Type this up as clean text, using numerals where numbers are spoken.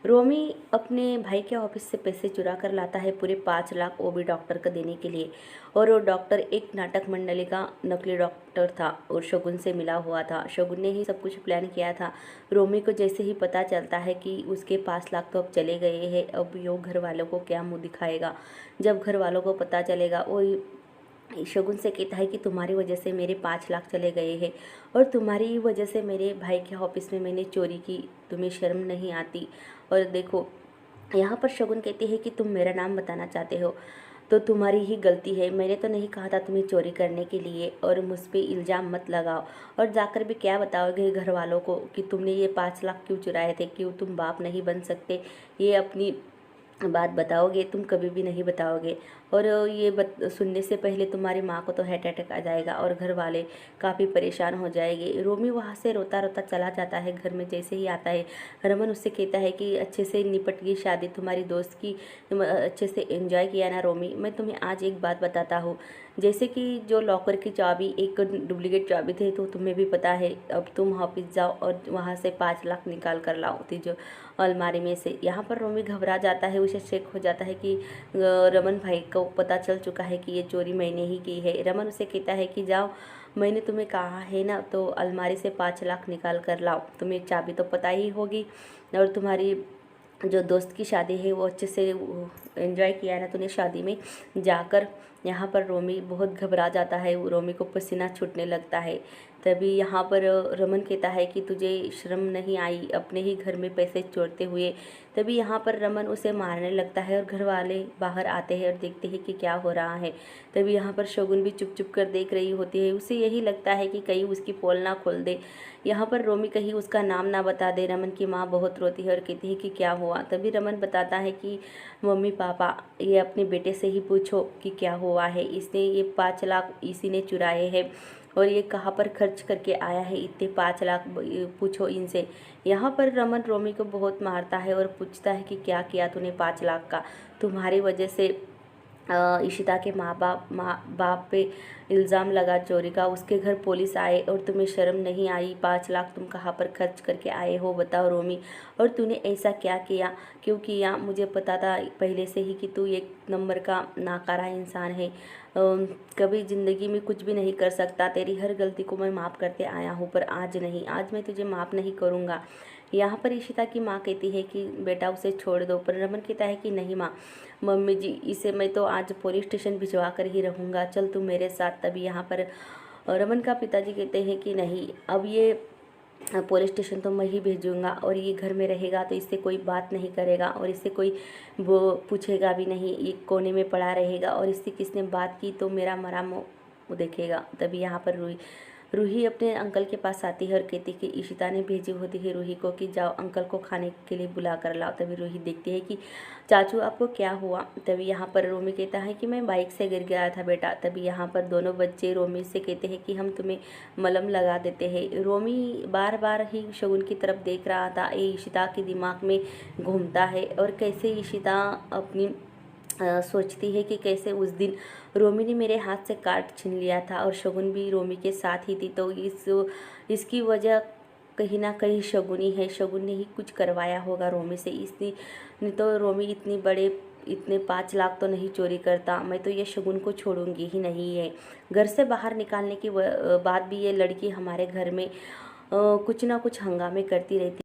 रोमी अपने भाई के ऑफिस से पैसे चुरा कर लाता है पूरे 5 लाख, वो भी डॉक्टर को देने के लिए। और वो डॉक्टर एक नाटक मंडली का नकली डॉक्टर था और शगुन से मिला हुआ था। शगुन ने ही सब कुछ प्लान किया था। रोमी को जैसे ही पता चलता है कि उसके 5 लाख तो अब चले गए हैं, अब यो घर वालों को क्या मुंह दिखाएगा। जब घर वालों को पता चलेगा, वो शगुन से कहता है कि तुम्हारी वजह से मेरे 5 लाख चले गए हैं और तुम्हारी वजह से मेरे भाई के ऑफिस में मैंने चोरी की, तुम्हें शर्म नहीं आती। और देखो, यहाँ पर शगुन कहती है कि तुम मेरा नाम बताना चाहते हो तो तुम्हारी ही गलती है, मैंने तो नहीं कहा था तुम्हें चोरी करने के लिए, और मुझ पे इल्ज़ाम मत लगाओ। और जाकर भी क्या बताओगे घर वालों को कि तुमने ये 5 लाख क्यों चुराए थे, क्यों तुम बाप नहीं बन सकते, ये अपनी बात बताओगे? तुम कभी भी नहीं बताओगे। और ये सुनने से पहले तुम्हारी माँ को तो हार्ट अटैक आ जाएगा और घर वाले काफ़ी परेशान हो जाएंगे। रोमी वहाँ से रोता रोता चला जाता है। घर में जैसे ही आता है, रमन उससे कहता है कि अच्छे से निपट गई शादी तुम्हारी दोस्त की, तुम अच्छे से एंजॉय किया ना रोमी। मैं तुम्हें आज एक बात बताता हूँ, जैसे कि जो लॉकर की चाबी एक डुप्लीकेट चाबी थे तो तुम्हें भी पता है, अब तुम ऑफिस जाओ और वहाँ से 5 लाख निकाल कर लाओ थी जो अलमारी में से। यहाँ पर रोमी घबरा जाता है, उसे चेक हो जाता है कि रमन भाई को पता चल चुका है कि ये चोरी मैंने ही की है। रमन उसे कहता है कि जाओ, मैंने तुम्हें कहा है ना, तो अलमारी से 5 लाख निकाल कर लाओ, तुम्हें चाबी तो पता ही होगी। और तुम्हारी जो दोस्त की शादी है वो अच्छे से एंजॉय किया ना तूने शादी में जाकर। यहाँ पर रोमी बहुत घबरा जाता है, रोमी को पसीना छूटने लगता है। तभी यहाँ पर रमन कहता है कि तुझे शर्म नहीं आई अपने ही घर में पैसे चोरते हुए। तभी यहाँ पर रमन उसे मारने लगता है और घर वाले बाहर आते हैं और देखते हैं कि क्या हो रहा है। तभी यहाँ पर शगुन भी चुप चुप कर देख रही होती है, उसे यही लगता है कि कहीं उसकी पोल ना खोल दे। यहाँ पर रोमी कहीं उसका नाम ना बता दे। रमन की माँ बहुत रोती है और कहती है कि क्या हुआ। तभी रमन बताता है कि मम्मी पापा, ये अपने बेटे से ही पूछो कि क्या हुआ है, इसने ये 5 लाख इसी ने चुराए हैं और ये कहाँ पर खर्च करके आया है इतने 5 लाख, पूछो इनसे। यहाँ पर रमन रोमी को बहुत मारता है और पूछता है कि क्या किया तूने 5 लाख का, तुम्हारी वजह से इशिता के माँ बाप पे इल्ज़ाम लगा चोरी का, उसके घर पुलिस आए और तुम्हें शर्म नहीं आई। 5 लाख तुम कहाँ पर खर्च करके आए हो बताओ रोमी, और तूने ऐसा क्या किया, क्यों किया? मुझे पता था पहले से ही कि तू एक नंबर का नाकारा इंसान है, कभी ज़िंदगी में कुछ भी नहीं कर सकता। तेरी हर गलती को मैं माफ़ करते आया हूँ, पर आज नहीं, आज मैं तुझे माफ़ नहीं करूँगा। यहाँ पर इशिता की माँ कहती है कि बेटा उसे छोड़ दो, पर रमन कहता है कि नहीं माँ, मम्मी जी इसे मैं तो आज पुलिस स्टेशन भिजवा कर ही रहूँगा, चल तू मेरे साथ। तभी यहाँ पर रमन का पिताजी कहते हैं कि नहीं, अब ये पुलिस स्टेशन तो मैं ही भेजूँगा और ये घर में रहेगा तो इससे कोई बात नहीं करेगा और इससे कोई वो पूछेगा भी नहीं, ये कोने में पड़ा रहेगा और इससे किसने बात की तो मेरा मरा मुँह देखेगा। तभी यहाँ पर रूही अपने अंकल के पास आती है और कहती है कि इशिता ने भेजी होती है रूही को कि जाओ अंकल को खाने के लिए बुला कर लाओ। तभी रूही देखती है कि चाचू आपको क्या हुआ। तभी यहाँ पर रोमी कहता है कि मैं बाइक से गिर गया था बेटा। तभी यहाँ पर दोनों बच्चे रोमी से कहते हैं कि हम तुम्हें मलहम लगा देते हैं। रोमी बार बार ही शगुन की तरफ देख रहा था, ये इशिता के दिमाग में घूमता है और कैसे इशिता अपनी सोचती है कि कैसे उस दिन रोमी ने मेरे हाथ से कार्ड छीन लिया था और शगुन भी रोमी के साथ ही थी, तो इसकी वजह कहीं ना कहीं शगुनी है, शगुन ने ही कुछ करवाया होगा रोमी से। इसने नहीं तो रोमी इतने 5 लाख तो नहीं चोरी करता। मैं तो ये शगुन को छोड़ूंगी ही नहीं है। घर से बाहर निकालने की बाद भी ये लड़की हमारे घर में कुछ ना कुछ हंगामे करती रहती।